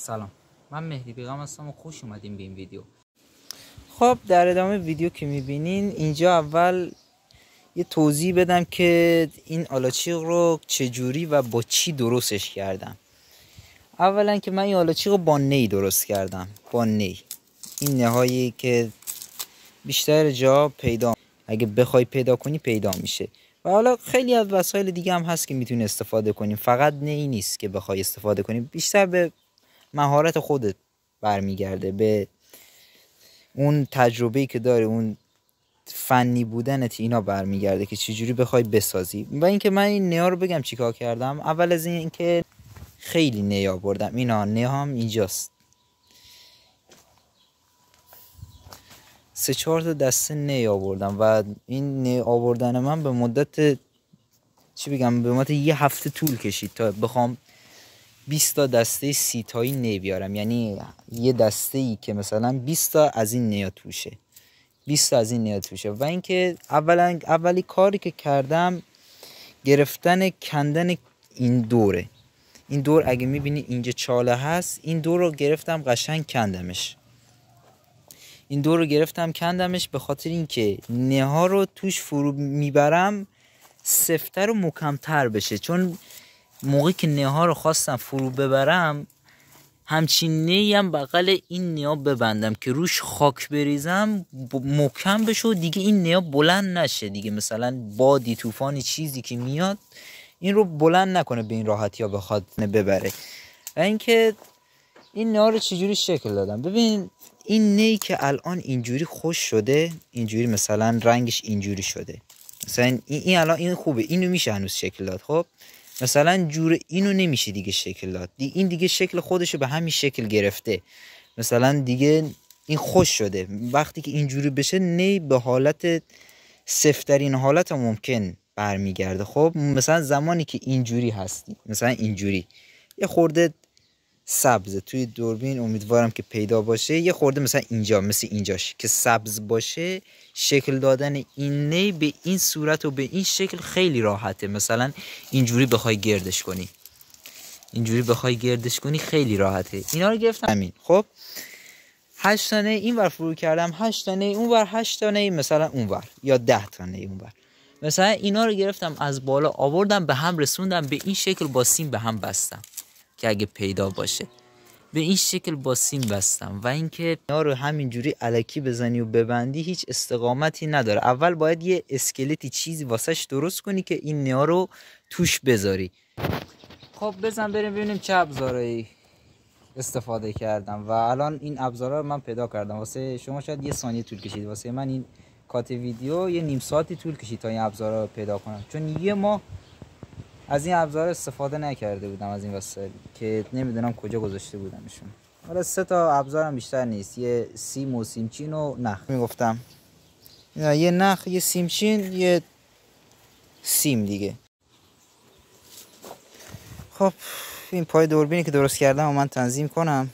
سلام، من مهدی پیغام هستم و خوش اومدیم به این ویدیو. خب در ادامه ویدیو که میبینین اینجا اول یه توضیح بدم که این آلاچیق رو چجوری و با چی درستش کردم. اولا که من این آلاچیق رو با نی درست کردم، با نی. این نهایی که بیشتر جا پیدا، اگه بخوای پیدا کنی پیدا میشه. و حالا خیلی از وسایل دیگه هم هست که میتونی استفاده کنیم، فقط نی نیست که بخوای استفاده کنیم. بیشتر به مهارت خودت برمیگرده، به اون تجربه‌ای که داره، اون فنی بودنت اینا برمیگرده که چجوری بخوای بسازی. و اینکه من این نیا رو بگم چیکار کردم. اول از این که خیلی نیا بردم، اینا نیام اینجاست، 3-4 تا دسته نی آوردم و این نی آوردن من به مدت به مدت یه هفته طول کشید تا بخوام 20 تا دسته 30 تایی نی بیارم. یعنی یه دسته ای که مثلا 20 تا از این نیا توشه، 20 تا از این نیا توشه. و اینکه اولی کاری که کردم گرفتن کندن این دوره. این دور اگه میبینی اینجا چاله هست، این دور رو گرفتم قشنگ کندمش. این دور رو گرفتم کندمش به خاطر اینکه نها رو توش فرو میبرم سفت‌تر و محکم‌تر بشه. چون موقعی که نها رو خواستم فرو ببرم، همچین نی هم بغل این نیا ببندم که روش خاک بریزم محکم بشه و دیگه این نیا بلند نشه دیگه. مثلا بادی، طوفانی، چیزی که میاد این رو بلند نکنه به این راحتی ها بخواد ببره. و اینکه این نیا رو چجوری شکل دادم. ببین این نی که الان اینجوری خوش شده، اینجوری مثلا رنگش اینجوری شده، مثلا این الان این خوبه، اینو میشه هنوز شکل داد. خب مثلا جور اینو نمیشه دیگه شکل داد، این دیگه شکل خودشو به همین شکل گرفته. مثلا دیگه این خوش شده. وقتی که اینجوری بشه نی به حالت سفترین حالت ممکن برمیگرده. خب مثلا زمانی که اینجوری هستی، مثلا اینجوری یه خورده سبز توی دوربین، امیدوارم که پیدا باشه، یه خورده مثلا اینجا مثل اینجاش که سبز باشه، شکل دادن این نی به این صورت و به این شکل خیلی راحته. مثلا اینجوری بخوای گردش کنی، اینجوری بخوای گردش کنی خیلی راحته. اینا رو گرفتم همین. خب 8 تا نی این ور فرو کردم، 8 تا نی اون ور، 8 تا نی مثلا اون ور، یا 10 تا نی اون ور. مثلا اینا رو گرفتم از بالا آوردم به هم رسوندم، به این شکل با سیم به هم بستم که اگه پیدا باشه به این شکل با سیم بستم. و اینکه اینا رو همینجوری الکی بزنی و ببندی هیچ استقامتی نداره. اول باید یه اسکلتی چیزی واسش درست کنی که این نیا رو توش بذاری. خب بزن بریم ببینیم چه ابزارایی استفاده کردم. و الان این ابزارا رو من پیدا کردم. واسه شما شاید یه ثانیه طول کشید، واسه من این کات ویدیو یه نیم ساعتی طول کشید تا این ابزارا رو پیدا کنم، چون یه ماه از این ابزار استفاده نکرده بودم، از این وسایل که نمیدونم کجا گذاشته بودمشون. حالا 3 تا ابزارم بیشتر نیست، یه سیم و سیمچین و نخ میگفتم، یه نخ، یه سیمچین، یه سیم دیگه. خب این پای دوربینی که درست کردم و من تنظیم کنم.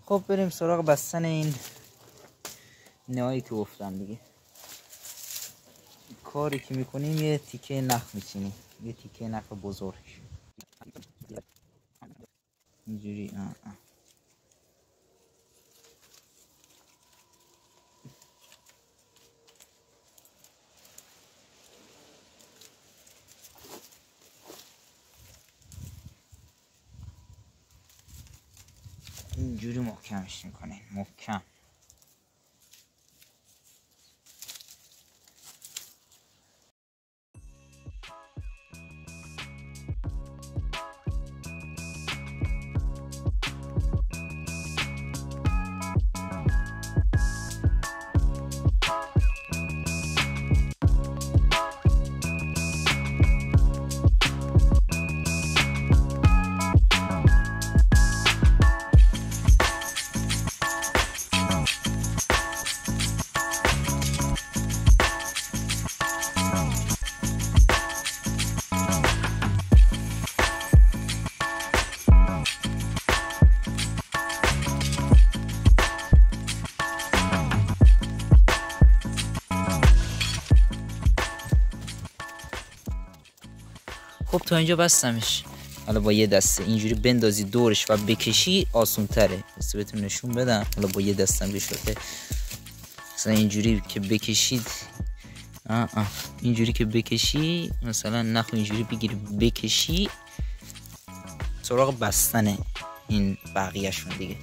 خب بریم سراغ بستن این نهایی که گفتم دیگه. کاری که میکنیم یه تیکه نخ میچینیم، یه تیکه نخ بزرگ اینجوری. اینجوری محکمش میکنیم، محکم. خب تا اینجا بستمش. حالا با یه دسته اینجوری بندازی دورش و بکشی آسان تره. مثلا بهتون نشون بدم. حالا با یه دستم که شده مثلا اینجوری که بکشید اینجوری که بکشی مثلا نخو اینجوری بگیری بکشی سراغ بستن این بقیه شون دیگه.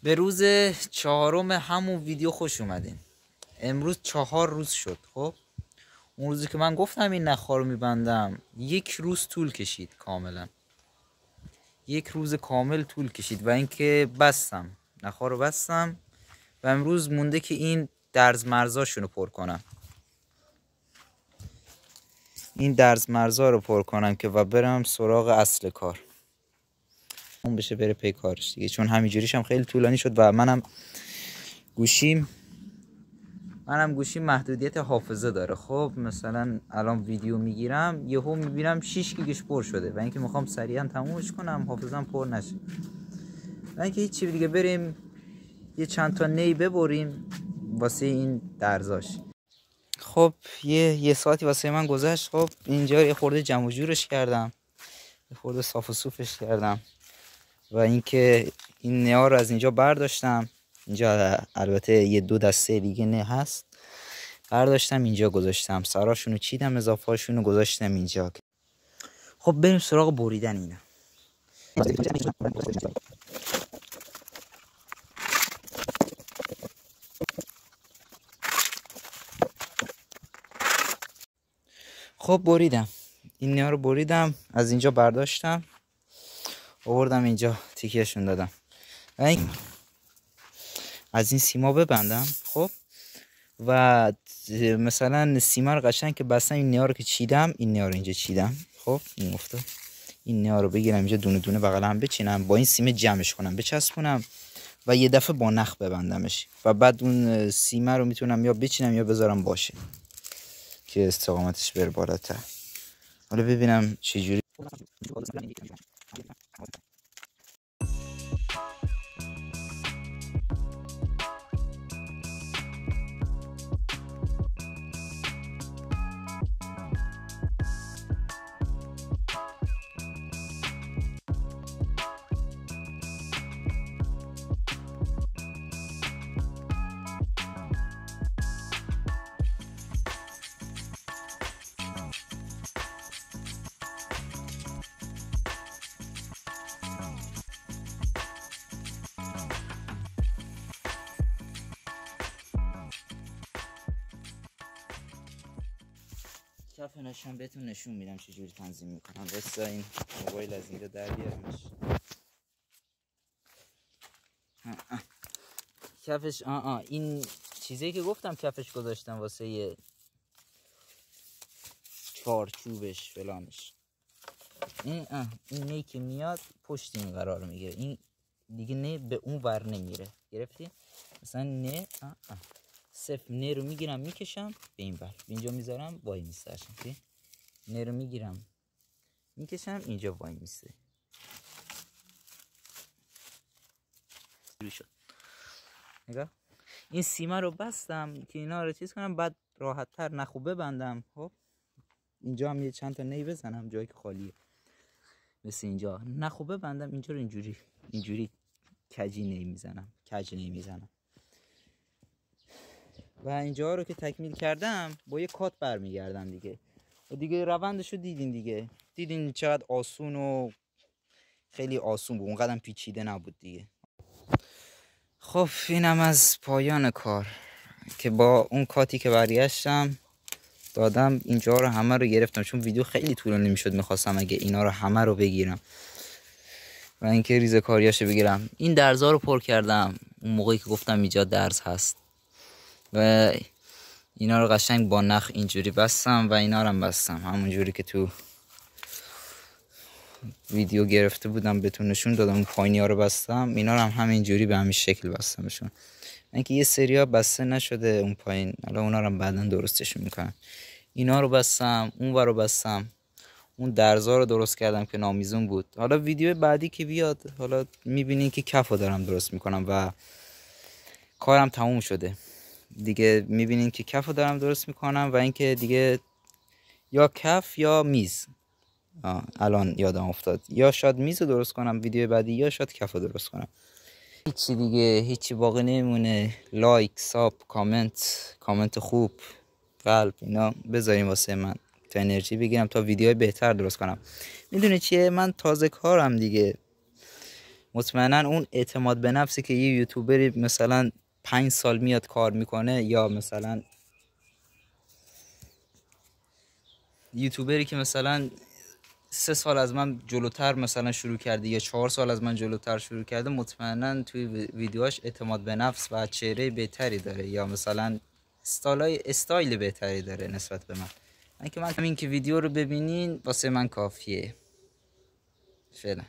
به روز 4 همون ویدیو خوش اومدین. امروز 4 روز شد. خب اون روزی که من گفتم این نخا رو میبندم 1 روز طول کشید کاملا. 1 روز کامل طول کشید و اینکه بستم نخا رو بستم و امروز مونده که این درز مرزاشونو پر کنم. این درز مرزا رو پر کنم که و برم سراغ اصل کار. اون بشه بره پی کارش دیگه، چون همینجوریش هم خیلی طولانی شد و منم گوشیم محدودیت حافظه داره. خب مثلا الان ویدیو میگیرم یهو میبینم 6 گیگش پر شده و اینکه میخوام سریعا تمومش کنم حافظم پر نشه و اینکه هیچ دیگه بریم یه چند تا نی ببریم واسه این درزاش. خب یه ساعتی واسه من گذشت. خب اینجا یه خورده جمع و جورش کردم، یه خورده صاف و صوفش کردم و اینکه این نه‌ها رو از اینجا برداشتم. اینجا البته یه 2 دسته دیگه نه هست، برداشتم اینجا گذاشتم، سراشونو چیدم، اضافه هاشونو گذاشتم اینجا. خب بریم سراغ بریدن اینا. خب بریدم این نه‌ها رو، بریدم از اینجا برداشتم آوردم اینجا تیکیشون دادم و از این سیما ببندم. خب و مثلا سیما رو قشنگ که بستم این نه‌ها رو که چیدم، این نه‌ها رو اینجا چیدم. خب این افتاد، این نه‌ها رو بگیرم اینجا دونه دونه بغل هم بچینم، با این سیمه جمعش کنم بچسبونم و یه دفعه با نخ ببندمش و بعد اون سیمه رو میتونم یا بچینم یا بذارم باشه که استقامتش بره بالاتر. حالا ببینم چجوری. کفنش هم بهتون نشون میدم چجوری تنظیم میکنم. بس این موبایل از اینجا در بیارمش. کفش این چیزی که گفتم کفش گذاشتم واسه چارچوبش فلانش. این نی که میاد پشت این قرار میگیره، این دیگه نه به اون ور نمیره. گرفتی؟ مثلا نه صفر نه رو میگیرم میکشم به این ور، اینجا میذارم وای میسته. نه رو میگیرم میکشم اینجا وای میسته. شد. نگاه این سیمه رو بستم که اینا رو چیز کنم، بعد راحت تر نخو ببندم. خب اینجا هم یه چند تا نی بزنم جایی که خالیه، مثل اینجا نخو ببندم. اینجا رو اینجوری کجی نی میزنم و اینجا رو که تکمیل کردم با یه کات برمیگردم دیگه. و دیگه روندشو دیدین چقدر آسون و خیلی آسون بود، اونقدر پیچیده نبود دیگه. خب اینم از پایان کار که با اون کاتی که برگشتم دادم اینجا رو همه رو گرفتم، چون ویدیو خیلی طولانی میشد. میخواستم اگه اینا رو همه رو بگیرم و اینکه ریزه کاریاشو بگیرم. این درزا رو پر کردم اون موقعی که گفتم اینجا درز هست و اینا رو قشنگ با نخ اینجوری بستم و اینا رو هم بستم همون جوری که تو ویدیو گرفته بودم بهتون نشون دادم. اون پایینیا رو بستم، اینا رو هم همین جوری به همین شکل بستمشون. اینکه یه سریا بسته نشده اون پایین، حالا اونا رو هم بعداً درستشون میکنم. اینا رو بستم، اون ور رو بستم، اون درزا رو درست کردم که نامیزون بود. حالا ویدیو بعدی که بیاد حالا میبینین که کفو دارم درست میکنم و کارم تموم شده دیگه. میبینین که کفو دارم درست میکنم و اینکه دیگه یا کف یا میز. الان یادم افتاد، یا شاید میز رو درست کنم ویدیو بعدی، یا شاید کف رو درست کنم. هیچی دیگه، هیچی باقی نمیمونه. لایک، ساب، کامنت خوب، قلب، اینا بذاریم واسه من تا انرژی بگیرم تا ویدیو بهتر درست کنم. میدونی چیه، من تازه کارم دیگه. مطمئنا اون اعتماد به نفسی که یه یوتیوبری مثلا 5 سال میاد کار میکنه، یا مثلا یوتیوبری که مثلا 3 سال از من جلوتر مثلا شروع کرده یا 4 سال از من جلوتر شروع کرده، مطمئنا توی ویدیوهاش اعتماد به نفس و چهره بهتری داره، یا مثلا استایل بهتری داره نسبت به من که ویدیو رو ببینین واسه من کافیه. فعلا